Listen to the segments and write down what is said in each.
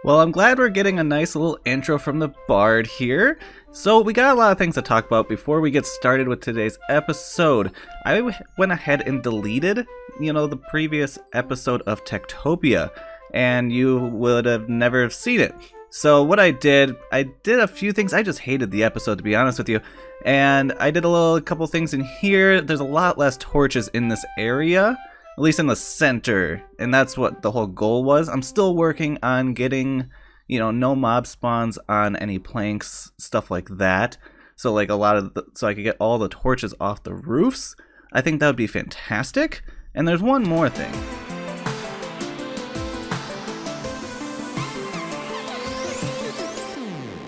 Well, I'm glad we're getting a nice little intro from the Bard here. So we got a lot of things to talk about before we get started with today's episode. I went ahead and deleted, the previous episode of TekTopia, and you would have never seen it. So what I did a few things. I just hated the episode, to be honest with you. And I did a couple things in here. There's a lot less torches in this area, at least in the center, and that's what the whole goal was. I'm still working on getting, no mob spawns on any planks, stuff like that. So like so I could get all the torches off the roofs. I think that would be fantastic. And there's one more thing.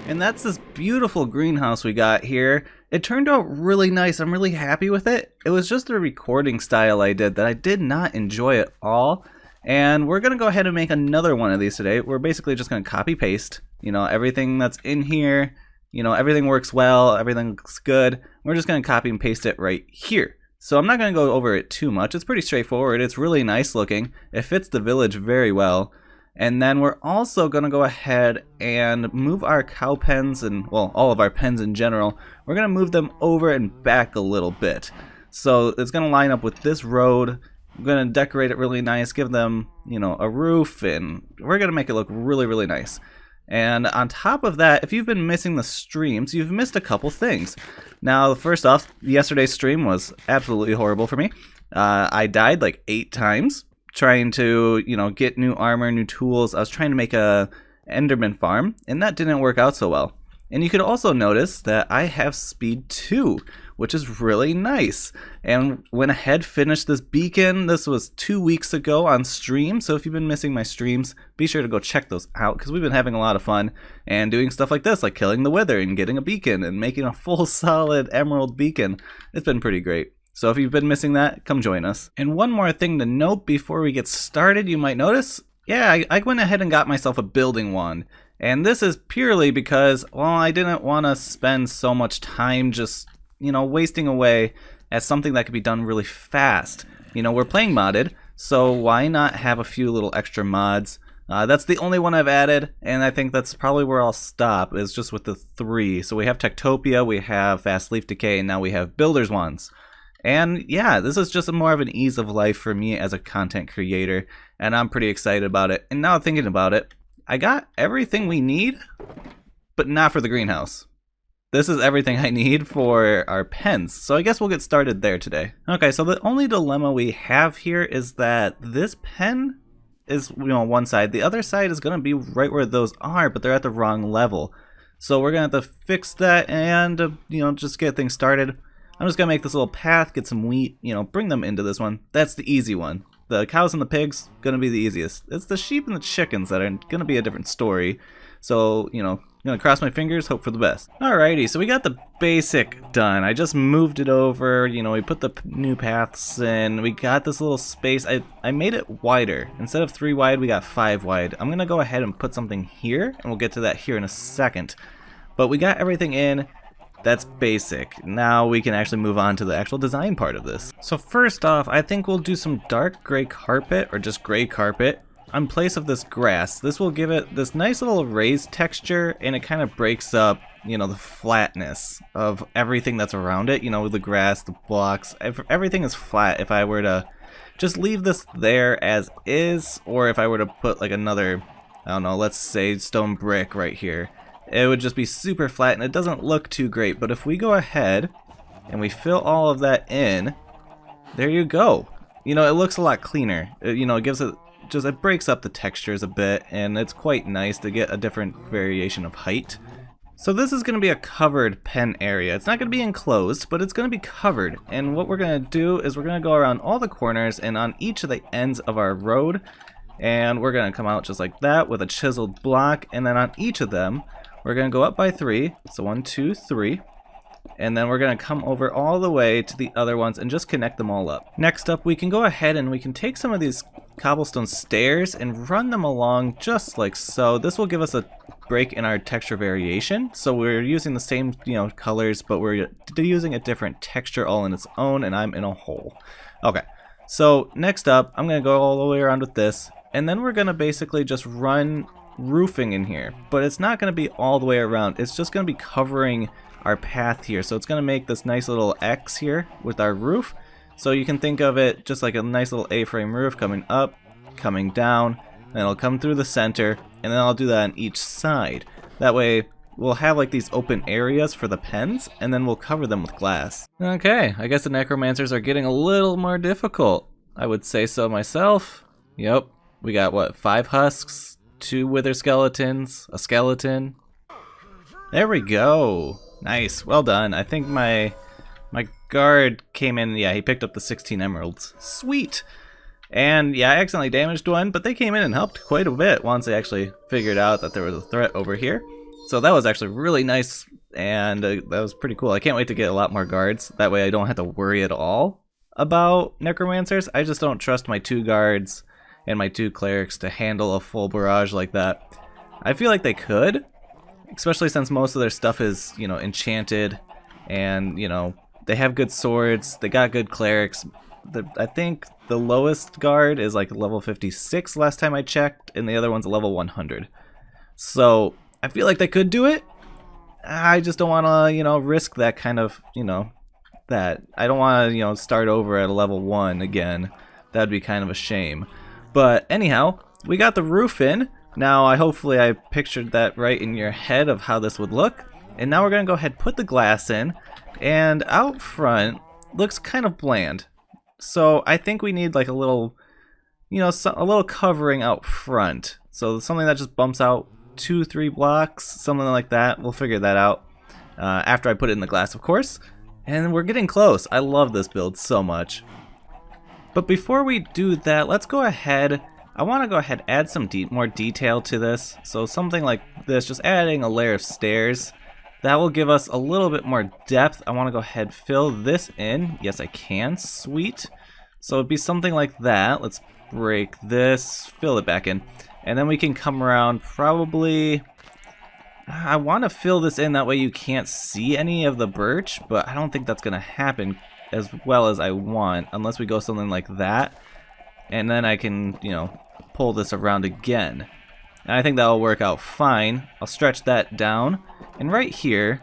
And that's this beautiful greenhouse we got here. It turned out really nice. I'm really happy with it. It was just a recording style I did that I did not enjoy at all. And we're going to go ahead and make another one of these today. We're basically just going to copy paste, everything that's in here. Everything works well. Everything looks good. We're just going to copy and paste it right here. So I'm not going to go over it too much. It's pretty straightforward. It's really nice looking. It fits the village very well. And then we're also going to go ahead and move our cow pens and, well, all of our pens in general. We're going to move them over and back a little bit. So it's going to line up with this road. I'm going to decorate it really nice, give them, a roof, and we're going to make it look really, really nice. And on top of that, if you've been missing the streams, you've missed a couple things. Now, first off, yesterday's stream was absolutely horrible for me. I died like 8 times. Trying to, get new armor, new tools. I was trying to make a Enderman farm, and that didn't work out so well. And you could also notice that I have speed 2, which is really nice. And went ahead, finished this beacon. This was 2 weeks ago on stream, so if you've been missing my streams, be sure to go check those out, because we've been having a lot of fun and doing stuff like this, like killing the wither and getting a beacon and making a full solid emerald beacon. It's been pretty great. So if you've been missing that, come join us. And one more thing to note before we get started, you might notice, I went ahead and got myself a building wand. And this is purely because, well, I didn't want to spend so much time just, wasting away at something that could be done really fast. We're playing modded, so why not have a few little extra mods? That's the only one I've added, and I think that's probably where I'll stop, is just with the 3. So we have TekTopia, we have Fast Leaf Decay, and now we have Builder's Wands. And yeah, this is just more of an ease of life for me as a content creator, and I'm pretty excited about it. And now thinking about it, I got everything we need, but not for the greenhouse. This is everything I need for our pens, so I guess we'll get started there today. Okay, so the only dilemma we have here is that this pen is, one side. The other side is going to be right where those are, but they're at the wrong level. So we're going to have to fix that and, just get things started. I'm just going to make this little path, get some wheat, bring them into this one. That's the easy one. The cows and the pigs, going to be the easiest. It's the sheep and the chickens that are going to be a different story. So, going to cross my fingers, hope for the best. Alrighty, so we got the basic done. I just moved it over, we put the new paths in. We got this little space. I made it wider. Instead of 3 wide, we got 5 wide. I'm going to go ahead and put something here, and we'll get to that here in a second. But we got everything in. That's basic. Now we can actually move on to the actual design part of this. So first off, I think we'll do some dark gray carpet, or just gray carpet, in place of this grass. This will give it this nice little raised texture, and it kind of breaks up, the flatness of everything that's around it. The grass, the blocks, everything is flat. If I were to just leave this there as is, or if I were to put like another, I don't know, let's say stone brick right here, it would just be super flat and it doesn't look too great. But if we go ahead and we fill all of that in, there you go. It looks a lot cleaner. It gives it it breaks up the textures a bit, and it's quite nice to get a different variation of height. So this is going to be a covered pen area. It's not going to be enclosed, but it's going to be covered. And what we're going to do is we're going to go around all the corners and on each of the ends of our road, and we're going to come out just like that with a chiseled block, and then on each of them we're going to go up by 3, so 1, 2, 3, and then we're going to come over all the way to the other ones and just connect them all up. Next up, we can go ahead and we can take some of these cobblestone stairs and run them along just like so. This will give us a break in our texture variation. So we're using the same, colors, but we're using a different texture all in its own, and I'm in a hole. Okay, so next up, I'm going to go all the way around with this, and then we're going to basically just run roofing in here, but it's not going to be all the way around. It's just going to be covering our path here. So it's going to make this nice little X here with our roof. So you can think of it just like a nice little A-frame roof coming up, coming down, and it'll come through the center, and then I'll do that on each side. That way we'll have like these open areas for the pens, and then we'll cover them with glass. Okay, I guess the necromancers are getting a little more difficult. I would say so myself. Yep, we got what, 5 husks, 2 wither skeletons, a skeleton. There we go. Nice, well done. I think my guard came in, yeah, he picked up the 16 emeralds. Sweet! And yeah, I accidentally damaged one, but they came in and helped quite a bit once they actually figured out that there was a threat over here. So that was actually really nice, and that was pretty cool. I can't wait to get a lot more guards. That way I don't have to worry at all about necromancers. I just don't trust my 2 guards and my 2 clerics to handle a full barrage like that. I feel like they could, especially since most of their stuff is, you know, enchanted, and, you know, they have good swords, they got good clerics. I think the lowest guard is like level 56 last time I checked, and the other one's a level 100. So I feel like they could do it. I just don't want to, you know, risk that kind of, you know, that. I don't want to, you know, start over at a level 1 again. That'd be kind of a shame. But anyhow, we got the roof in. Now, hopefully I pictured that right in your head of how this would look. And now we're going to go ahead and put the glass in. And out front, looks kind of bland. So I think we need like a little, you know, a little covering out front. So something that just bumps out 2-3 blocks, something like that. We'll figure that out after I put it in the glass, of course. And we're getting close. I love this build so much. But before we do that, let's go ahead. I want to go ahead and add some more detail to this. So something like this, just adding a layer of stairs. That will give us a little bit more depth. I want to go ahead and fill this in. Yes, I can. Sweet. So it'd be something like that. Let's break this, fill it back in. And then we can come around probably... I want to fill this in, that way you can't see any of the birch, but I don't think that's going to happen as well as I want, unless we go something like that. And then I can, you know, pull this around again. And I think that will work out fine. I'll stretch that down. And right here,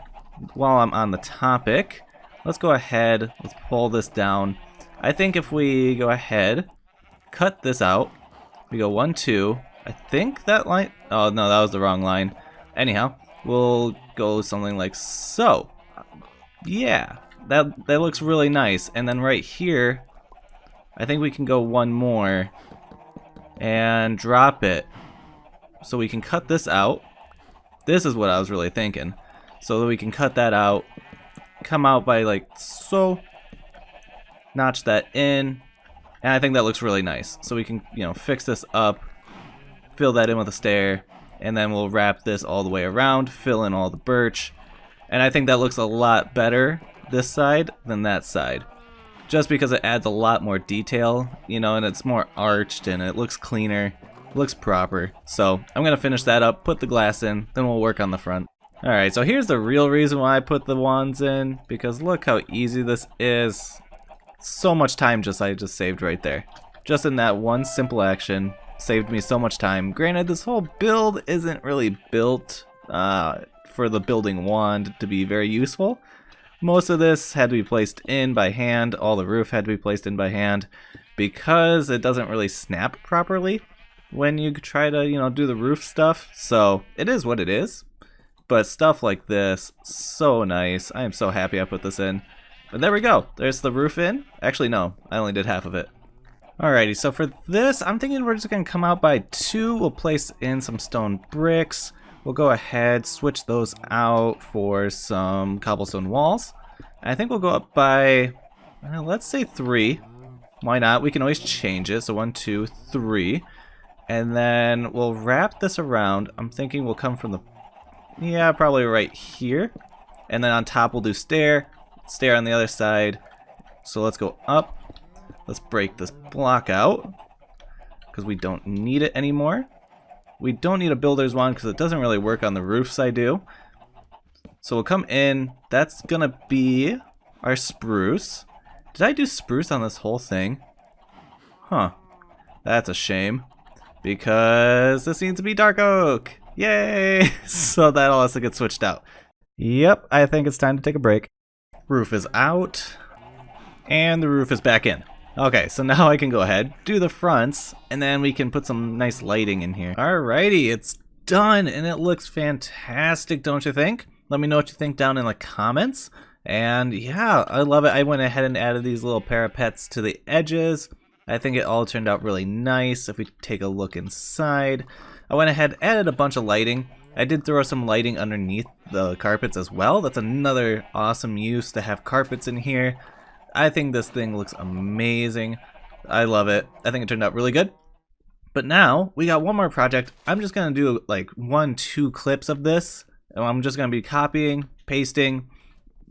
while I'm on the topic, let's go ahead, let's pull this down. I think if we go ahead, cut this out, we go 1, 2, I think that line, oh no, that was the wrong line. Anyhow, we'll go something like so. Yeah, that looks really nice. And then right here, I think we can go 1 more and drop it. So we can cut this out. This is what I was really thinking. So that we can cut that out, come out by like so, notch that in, and I think that looks really nice. So we can, you know, fix this up, fill that in with a stair, and then we'll wrap this all the way around, fill in all the birch, and I think that looks a lot better this side than that side. Just because it adds a lot more detail, you know, and it's more arched and it looks cleaner. Looks proper. So I'm gonna finish that up, put the glass in, then we'll work on the front. Alright, so here's the real reason why I put the wands in, because look how easy this is. So much time I just saved right there. Just in that one simple action, saved me so much time. Granted, this whole build isn't really built for the building wand to be very useful. Most of this had to be placed in by hand, all the roof had to be placed in by hand, because it doesn't really snap properly when you try to, you know, do the roof stuff. So it is what it is. But stuff like this, so nice. I am so happy I put this in. But there we go. There's the roof in. Actually, no. I only did half of it. Alrighty, so for this, I'm thinking we're just going to come out by 2. We'll place in some stone bricks. We'll go ahead, switch those out for some cobblestone walls. I think we'll go up by, let's say 3. Why not? We can always change it. So 1, 2, 3. And then we'll wrap this around. I'm thinking we'll come from the, yeah, probably right here. And then on top we'll do stair on the other side. So let's go up. Let's break this block out, because we don't need it anymore. We don't need a builder's wand because it doesn't really work on the roofs I do. So we'll come in. That's gonna be our spruce. Did I do spruce on this whole thing? Huh. That's a shame. because this needs to be dark oak. Yay! So that all has to get switched out. Yep, I think it's time to take a break. Roof is out, and the roof is back in. Okay, so now I can go ahead, do the fronts, and then we can put some nice lighting in here. Alrighty, it's done, and it looks fantastic, don't you think? Let me know what you think down in the comments. And yeah, I love it. I went ahead and added these little parapets to the edges. I think it all turned out really nice. If we take a look inside, I went ahead and added a bunch of lighting. I did throw some lighting underneath the carpets as well. That's another awesome use to have carpets in here. I think this thing looks amazing. I love it. I think it turned out really good. But now we got one more project. I'm just gonna do like 1-2 clips of this. I'm just gonna be copying, pasting,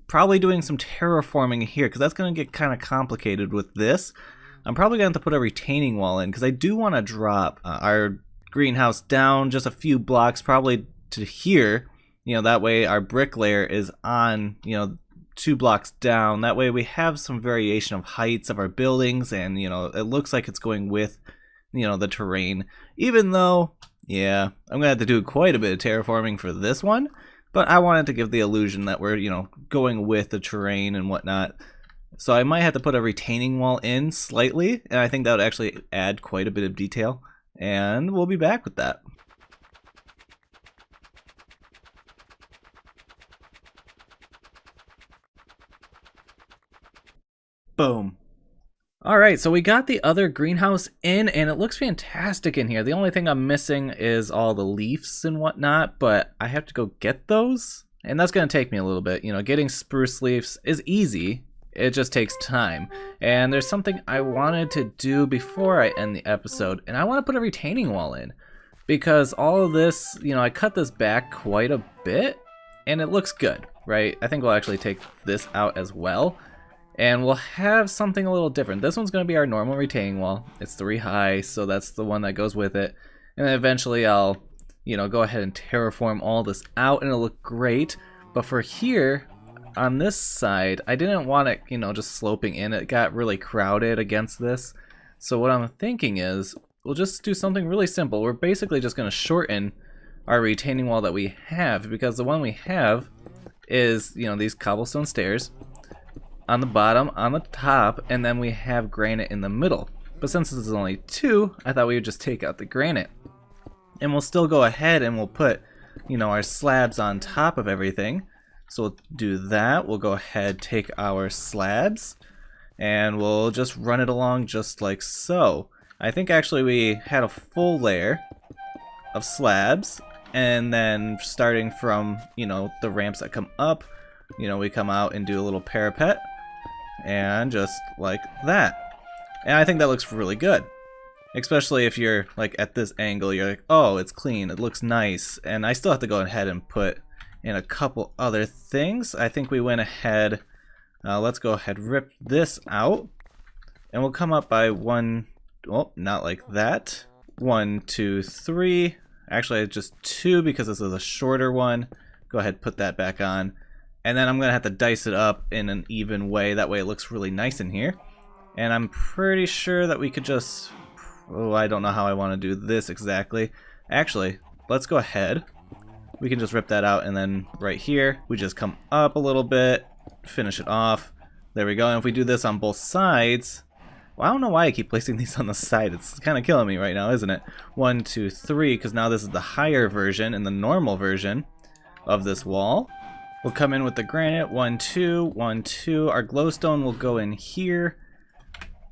probably doing some terraforming here because that's gonna get kind of complicated with this. I'm probably going to have to put a retaining wall in because I do want to drop our greenhouse down just a few blocks, probably to here. You know, that way our brick layer is on, 2 blocks down. That way we have some variation of heights of our buildings, and it looks like it's going with, the terrain. Even though, yeah, I'm going to have to do quite a bit of terraforming for this one, but I wanted to give the illusion that we're, going with the terrain and whatnot. So I might have to put a retaining wall in slightly, and I think that would actually add quite a bit of detail. And we'll be back with that. Boom. Alright, so we got the other greenhouse in, and it looks fantastic in here. The only thing I'm missing is all the leaves and whatnot, but I have to go get those, and that's going to take me a little bit. Getting spruce leaves is easy. It just takes time. And there's something I wanted to do before I end the episode, and I want to put a retaining wall in. Because all of this, I cut this back quite a bit, and it looks good, right? I think we'll actually take this out as well. And we'll have something a little different. This one's going to be our normal retaining wall. It's 3 high, so that's the one that goes with it. And then eventually I'll, go ahead and terraform all this out, and it'll look great. But for here, on this side, I didn't want it, just sloping in. It got really crowded against this. So what I'm thinking is, we'll just do something really simple. We're basically just going to shorten our retaining wall that we have, because the one we have is, these cobblestone stairs on the bottom, on the top, and then we have granite in the middle. But since this is only 2, I thought we would just take out the granite. And we'll still go ahead and we'll put, our slabs on top of everything. So we'll do that. We'll go ahead, take our slabs, and we'll just run it along just like so. I think actually we had a full layer of slabs, and then starting from, the ramps that come up, we come out and do a little parapet, and just like that. And I think that looks really good. Especially if you're like at this angle, you're like, oh, it's clean, it looks nice. And I still have to go ahead and put in a couple other things. I think we went ahead, let's go ahead, rip this out, and we'll come up by 1, oh, not like that, 1, 2, 3, actually just 2 because this is a shorter one. Go ahead, put that back on, and then I'm gonna have to dice it up in an even way, that way it looks really nice in here. And I'm pretty sure that we could just, oh, I don't know how I want to do this exactly. Actually, let's go ahead. We can just rip that out, and then right here, we just come up a little bit, finish it off. There we go. And if we do this on both sides, well, I don't know why I keep placing these on the side. It's kind of killing me right now, isn't it? 1, 2, 3, because now this is the higher version and the normal version of this wall. We'll come in with the granite, 1, 2, 1, 2. Our glowstone will go in here,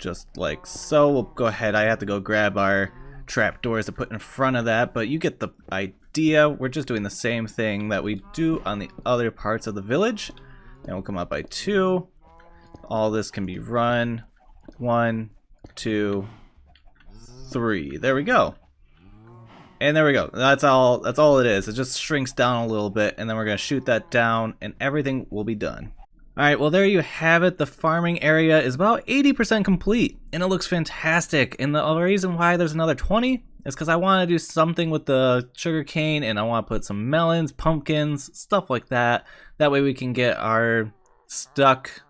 just like so. We'll go ahead. I have to go grab our trapdoors to put in front of that, but you get the idea. We're just doing the same thing that we do on the other parts of the village. And we'll come up by 2. All this can be run. 1, 2, 3. There we go. And there we go. That's all it is. It just shrinks down a little bit, and then we're gonna shoot that down, and everything will be done. Alright, well there you have it. The farming area is about 80% complete, and it looks fantastic. And the reason why there's another 20 is because I want to do something with the sugarcane, and I want to put some melons, pumpkins, stuff like that. That way we can get our stuck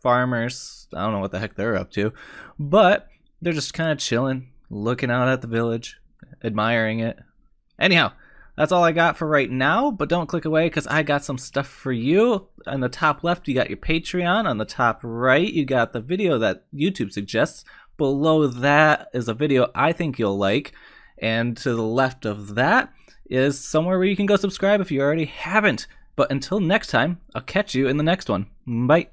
farmers, I don't know what the heck they're up to, but they're just kind of chilling, looking out at the village. admiring it. Anyhow, that's all I got for right now, but don't click away because I got some stuff for you. On the top left, you got your Patreon. On the top right, you got the video that YouTube suggests. Below that is a video I think you'll like. And to the left of that is somewhere where you can go subscribe if you already haven't. But until next time, I'll catch you in the next one. Bye.